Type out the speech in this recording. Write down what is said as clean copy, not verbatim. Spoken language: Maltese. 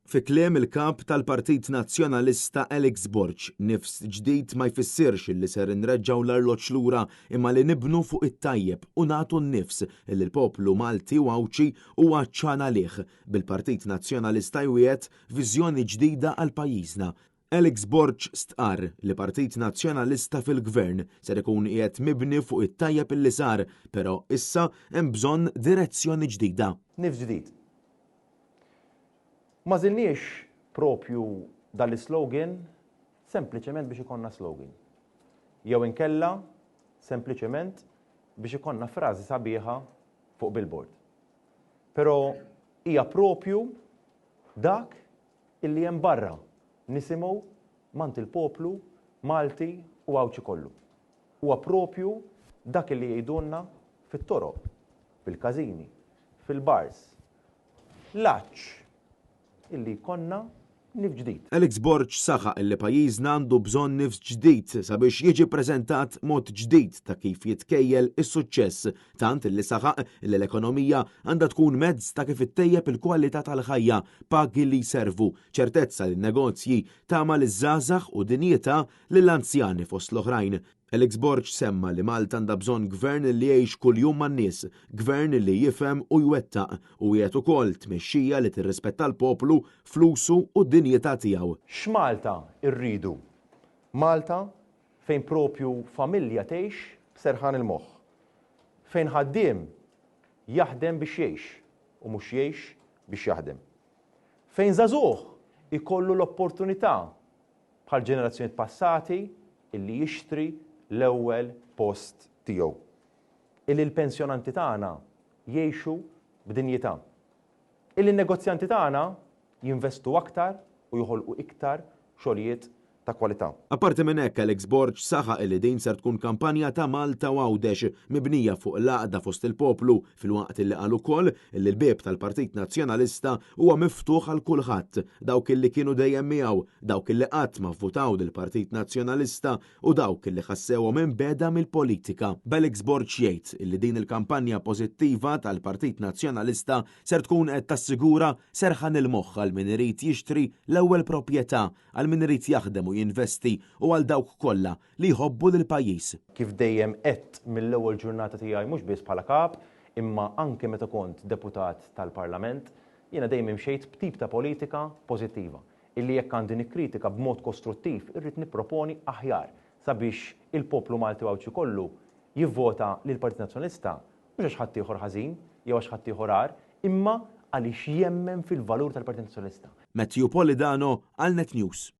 Fi kliem il-kap tal-Partit Nazzjonalista Alex Borg, nifs ġdid ma jfissirx li ser nreġġaw l-arloġġ lura imma li nibnu fuq it-tajjeb u nagħtu nnifs li l-poplu Malti u Awċi huwa ċċan għalih bil-Partit Nazzjonalista jwiegħed viżjoni ġdida għal pajjiżna. Alex Borg stqarr li Partit Nazzjonalista fil-Gvern ser ikun qiegħed mibni fuq it-tajjeb illi sar, però issa hemm bżonn direzzjoni ġdida. Nifs ġdid. Ma żilniex propju dal-slogan sempliċement biex ikonna slogan. Jew inkella sempliċement biex ikonna frażi sabiħa fuq billboard. Però hija propju dak illi hemm barra nisimgħu mant il-poplu Malti u Awċi kollu. Huwa propju dak illi jgħidulna fit-toroq, fil-każini, fil-bars. L-għaġġ illi konna nifs ġdid. Alex Borg saħaq illi pajjiżna għandu bżonn nifs ġdid sabiex jiġi ppreżentat mod ġdid ta' kif jitkejjel is-suċċess, tant illi saħaq illi l-ekonomija għandha tkun mezz ta' kif ittejjeb il-kwalità tal-ħajja, pagi li jservu, ċertezza lin negozji tagħmel iż-żgħażagħ u dinjità lill-anzjani fost l-oħrajn. Alex Borg semma li Malta għandha bżonn gvern li jgħix kuljum man-nies, gvern li jifhem u jwettaq u jgħid ukoll tmexxija li tirrispetta l-poplu, flusu u d-dinjità tiegħu. X'Malta rridu? Malta fejn propju familja tgħix b'serħan il-moħħ. Fejn ħaddiem jaħdem biex jgħix u mhux jgħix biex jaħdem. Fejn żagħżugħ ikollu l-opportunità bħal ġenerazzjonijiet passati illi jixtri l-ewwel post tiegħu. Illi l-pensjonanti tagħna jgħixu b'dinjità. Illi n-negozjanti tagħna jinvestu aktar u joħolqu iktar xogħlijiet ta' kwalità. Apparti minn hekk Alex Borg saħaq li din ser tkun kampanja ta' Malta u għawdex mibnija fuq l-għaqda fost il-poplu fil-waqt li qal ukoll li l-bieb tal-Partit Nazzjonalista huwa miftuħ għal kulħadd, dawk illi kienu dejjem miegħu, dawk illi qatt ma vvutaw lill-Partit Nazzjonalista u dawk illi ħassewhom inbeda mill-politika. B'Alex Borg jgħid li din il-kampanja pożittiva tal-Partit Nazzjonalista ser tkun qed tassigura serħan il-moħħ għal min irid jixtri l-ewwel proprjetà, għal min irid jaħdem u jinvesti u għal dawk kollha li jħobbu lill-pajjiż. Kif dejjem qed mill-ewwel ġurnata tiegħi mhux biss bħala kap, imma anke meta kont deputat tal-Parlament, jiena dejjem imxejt b'tip ta' politika pożittiva. Illi jekk għandi nikkritika b'mod kostruttiv, irrid nipproponi aħjar sabiex il-poplu Malti u Awċi kollu jivvota lil Partit Nazzjonalista mhux għax ħadd ieħor ħażin jew għax ħadd ieħor għar, imma għaliex jemmen fil-valur tal-Partit Nazzjonalista. Matthew Polidano għal Net News.